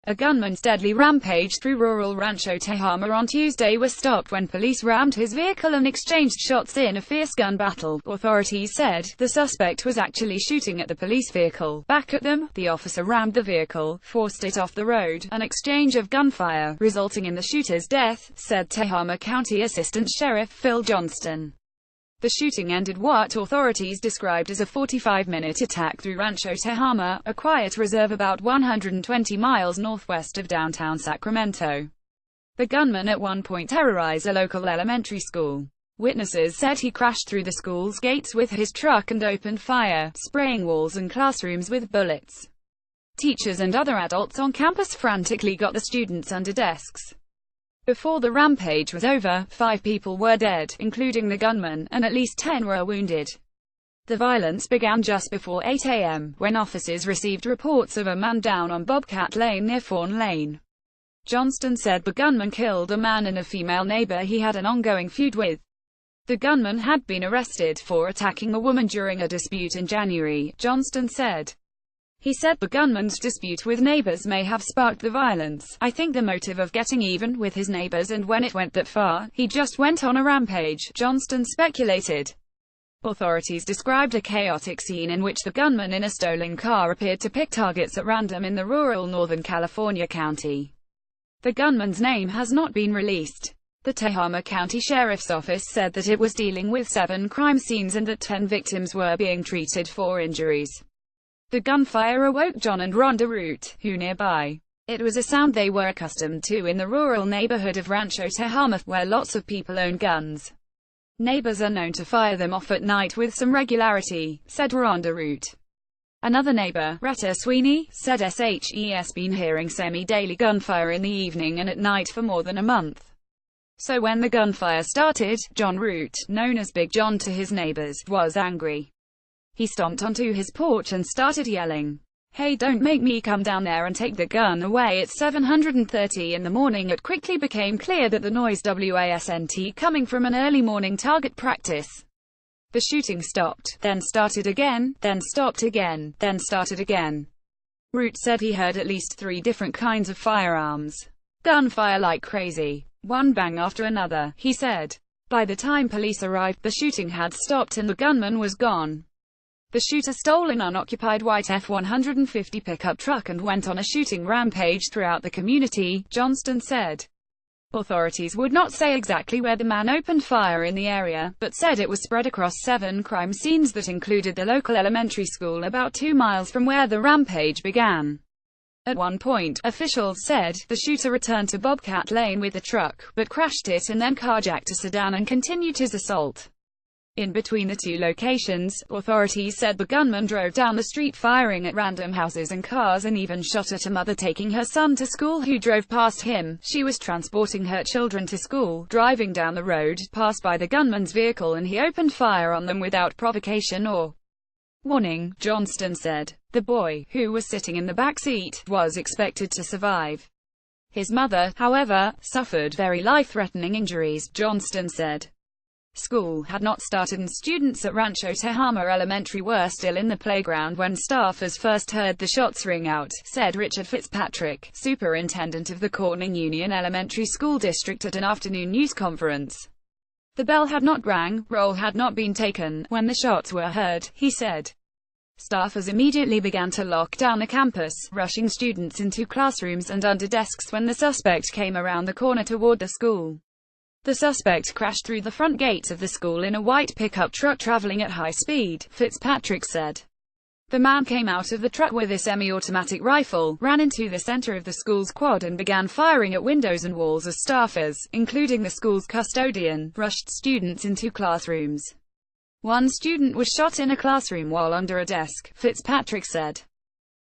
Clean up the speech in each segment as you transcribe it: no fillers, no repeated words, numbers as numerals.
A gunman's deadly rampage through rural Rancho Tehama on Tuesday was stopped when police rammed his vehicle and exchanged shots in a fierce gun battle. Authorities said the suspect was actually shooting at the police vehicle. Back at them, the officer rammed the vehicle, forced it off the road, an exchange of gunfire, resulting in the shooter's death, said Tehama County Assistant Sheriff Phil Johnston. The shooting ended what authorities described as a 45-minute attack through Rancho Tehama, a quiet reserve about 120 miles northwest of downtown Sacramento. The gunman at one point terrorized a local elementary school. Witnesses said he crashed through the school's gates with his truck and opened fire, spraying walls and classrooms with bullets. Teachers and other adults on campus frantically got the students under desks. Before the rampage was over, 5 people were dead, including the gunman, and at least 10 were wounded. The violence began just before 8 a.m., when officers received reports of a man down on Bobcat Lane near Fawn Lane. Johnston said the gunman killed a man and a female neighbor he had an ongoing feud with. The gunman had been arrested for attacking a woman during a dispute in January, Johnston said. He said the gunman's dispute with neighbors may have sparked the violence. I think the motive of getting even with his neighbors, and when it went that far, he just went on a rampage, Johnston speculated. Authorities described a chaotic scene in which the gunman in a stolen car appeared to pick targets at random in the rural Northern California county. The gunman's name has not been released. The Tehama County Sheriff's Office said that it was dealing with 7 crime scenes and that 10 victims were being treated for injuries. The gunfire awoke John and Rhonda Root, who nearby. It was a sound they were accustomed to in the rural neighborhood of Rancho Tehama, where lots of people own guns. Neighbors are known to fire them off at night with some regularity, said Rhonda Root. Another neighbor, Retta Sweeney, said SHE's been hearing semi-daily gunfire in the evening and at night for more than a month. So when the gunfire started, John Root, known as Big John to his neighbors, was angry. He stomped onto his porch and started yelling, "Hey, don't make me come down there and take the gun away." At 7:30 in the morning it quickly became clear that the noise wasn't coming from an early morning target practice. The shooting stopped, then started again, then stopped again, then started again. Root said he heard at least 3 different kinds of firearms. Gunfire like crazy. One bang after another, he said. By the time police arrived, the shooting had stopped and the gunman was gone. The shooter stole an unoccupied white F-150 pickup truck and went on a shooting rampage throughout the community, Johnston said. Authorities would not say exactly where the man opened fire in the area, but said it was spread across 7 crime scenes that included the local elementary school about 2 miles from where the rampage began. At one point, officials said, the shooter returned to Bobcat Lane with the truck, but crashed it and then carjacked a sedan and continued his assault. In between the 2 locations, authorities said the gunman drove down the street firing at random houses and cars and even shot at a mother taking her son to school who drove past him. She was transporting her children to school, driving down the road, passed by the gunman's vehicle, and he opened fire on them without provocation or warning, Johnston said. The boy, who was sitting in the back seat, was expected to survive. His mother, however, suffered very life-threatening injuries, Johnston said. School had not started and students at Rancho Tehama Elementary were still in the playground when staffers first heard the shots ring out, said Richard Fitzpatrick, superintendent of the Corning Union Elementary School District at an afternoon news conference. The bell had not rang, roll had not been taken, when the shots were heard, he said. Staffers immediately began to lock down the campus, rushing students into classrooms and under desks when the suspect came around the corner toward the school. The suspect crashed through the front gates of the school in a white pickup truck traveling at high speed, Fitzpatrick said. The man came out of the truck with a semi-automatic rifle, ran into the center of the school's quad and began firing at windows and walls as staffers, including the school's custodian, rushed students into classrooms. One student was shot in a classroom while under a desk, Fitzpatrick said.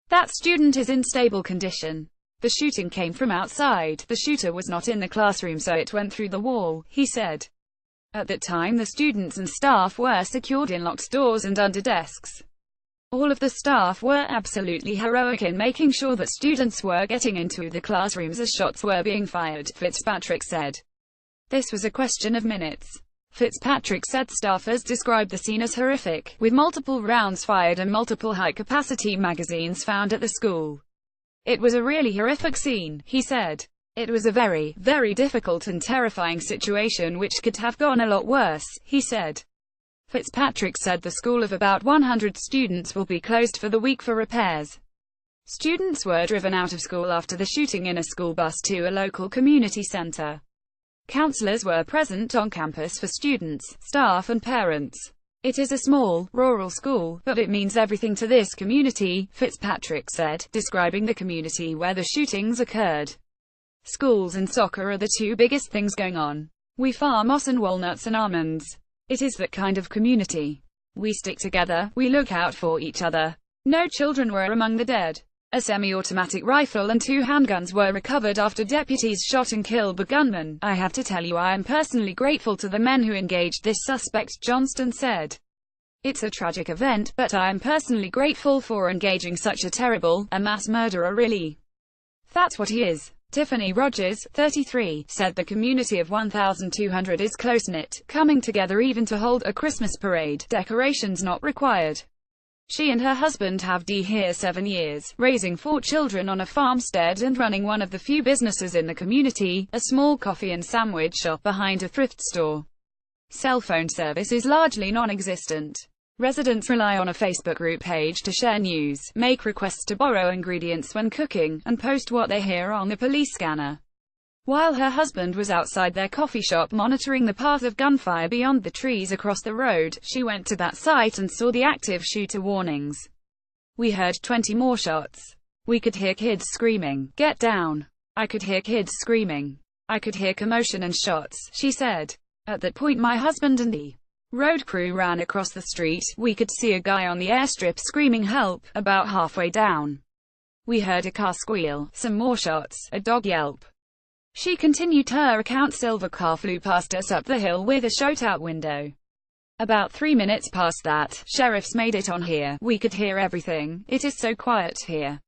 That student is in stable condition. The shooting came from outside. The shooter was not in the classroom, so it went through the wall, he said. At that time the students and staff were secured in locked doors and under desks. All of the staff were absolutely heroic in making sure that students were getting into the classrooms as shots were being fired, Fitzpatrick said. This was a question of minutes. Fitzpatrick said staffers described the scene as horrific, with multiple rounds fired and multiple high-capacity magazines found at the school. "It was a really horrific scene," he said. "It was a very, very difficult and terrifying situation which could have gone a lot worse," he said. Fitzpatrick said the school of about 100 students will be closed for the week for repairs. Students were driven out of school after the shooting in a school bus to a local community center. Counselors were present on campus for students, staff and parents. "It is a small, rural school, but it means everything to this community," Fitzpatrick said, describing the community where the shootings occurred. "Schools and soccer are the two biggest things going on. We farm moss and walnuts and almonds. It is that kind of community. We stick together, we look out for each other." No children were among the dead. A semi-automatic rifle and 2 handguns were recovered after deputies shot and killed the gunman. "I have to tell you I am personally grateful to the men who engaged this suspect," Johnston said. "It's a tragic event, but I am personally grateful for engaging such a mass murderer really. That's what he is." Tiffany Rogers, 33, said the community of 1,200 is close-knit, coming together even to hold a Christmas parade, decorations not required. She and her husband have been here 7 years, raising 4 children on a farmstead and running one of the few businesses in the community, a small coffee and sandwich shop behind a thrift store. Cell phone service is largely non-existent. Residents rely on a Facebook group page to share news, make requests to borrow ingredients when cooking, and post what they hear on the police scanner. While her husband was outside their coffee shop monitoring the path of gunfire beyond the trees across the road, she went to that site and saw the active shooter warnings. "We heard 20 more shots. We could hear kids screaming, 'Get down!' I could hear kids screaming. I could hear commotion and shots," she said. "At that point my husband and the road crew ran across the street. We could see a guy on the airstrip screaming help, about halfway down. We heard a car squeal, some more shots, a dog yelp." She continued her account. "Silver car flew past us up the hill with a shootout window. About 3 minutes past that, sheriffs made it on here. We could hear everything. It is so quiet here.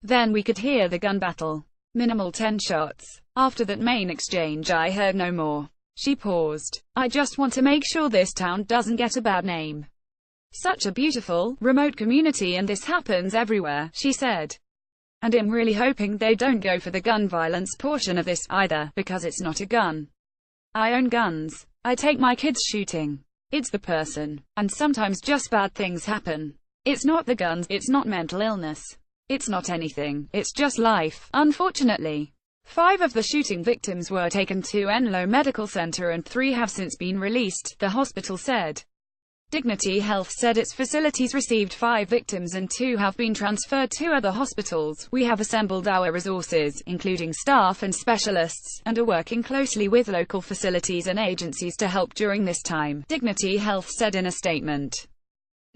Then we could hear the gun battle. Minimal 10 shots. After that main exchange I heard no more." She paused. "I just want to make sure this town doesn't get a bad name. Such a beautiful, remote community and this happens everywhere," she said. "And I'm really hoping they don't go for the gun violence portion of this, either, because it's not a gun. I own guns. I take my kids shooting. It's the person. And sometimes just bad things happen. It's not the guns, it's not mental illness. It's not anything, it's just life, unfortunately." 5 of the shooting victims were taken to Enloe Medical Center and 3 have since been released, the hospital said. Dignity Health said its facilities received 5 victims and 2 have been transferred to other hospitals. "We have assembled our resources, including staff and specialists, and are working closely with local facilities and agencies to help during this time," Dignity Health said in a statement.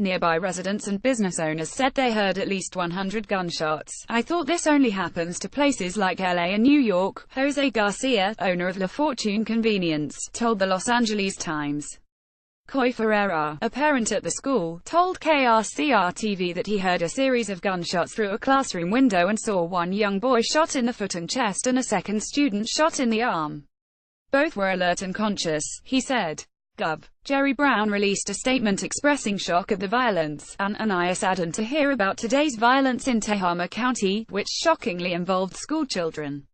Nearby residents and business owners said they heard at least 100 gunshots. "I thought this only happens to places like LA and New York," Jose Garcia, owner of La Fortune Convenience, told the Los Angeles Times. Coy Ferreira, a parent at the school, told KRCR-TV that he heard a series of gunshots through a classroom window and saw one young boy shot in the foot and chest and a second student shot in the arm. "Both were alert and conscious," he said. Gov. Jerry Brown released a statement expressing shock at the violence, and "I are saddened to hear about today's violence in Tehama County, which shockingly involved schoolchildren.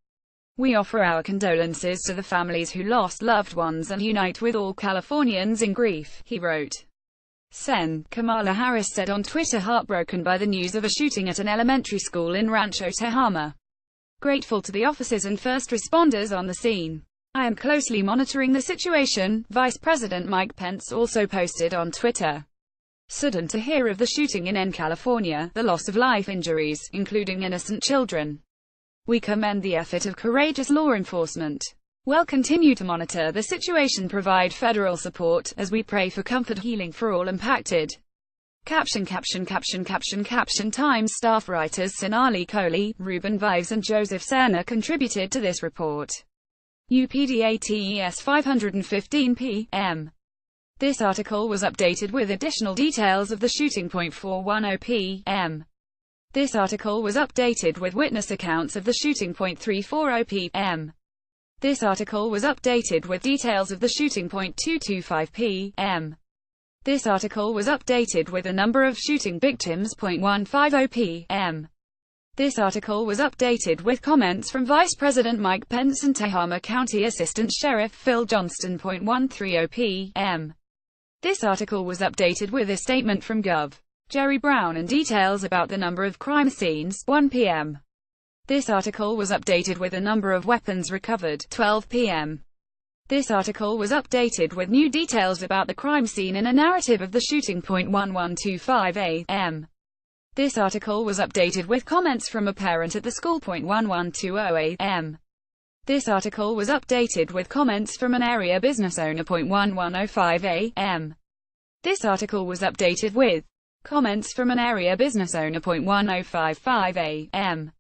We offer our condolences to the families who lost loved ones and unite with all Californians in grief," he wrote. Sen. Kamala Harris said on Twitter, heartbroken by the news of a shooting at an elementary school in Rancho Tehama. "Grateful to the officers and first responders on the scene. I am closely monitoring the situation," Vice President Mike Pence also posted on Twitter. "Saddened to hear of the shooting in California, the loss of life injuries, including innocent children. We commend the effort of courageous law enforcement. We'll continue to monitor the situation, provide federal support, as we pray for comfort, healing for all impacted." Caption Times staff writers Sonali Kohli, Ruben Vives and Joseph Serna contributed to this report. UPDATES 515 p.m. This article was updated with additional details of the shooting. 410 p.m. This article was updated with witness accounts of the shooting. 340 p.m. This article was updated with details of the shooting. 225 p.m. This article was updated with a number of shooting victims. 150 p.m. This article was updated with comments from Vice President Mike Pence and Tehama County Assistant Sheriff Phil Johnston. 130 p.m. This article was updated with a statement from Gov. Jerry Brown and details about the number of crime scenes. 1 p.m. This article was updated with a number of weapons recovered. 12 p.m. This article was updated with new details about the crime scene and a narrative of the shooting. 1125 a.m. This article was updated with comments from a parent at the school. 1120 a.m. This article was updated with comments from an area business owner. 1105 a.m. This article was updated with comments from an area business owner. 1055 a.m.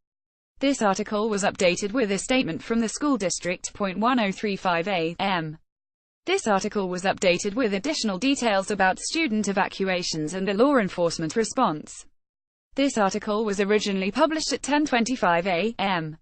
This article was updated with a statement from the school district. 1035 a.m. This article was updated with additional details about student evacuations and the law enforcement response. This article was originally published at 10:25 a.m.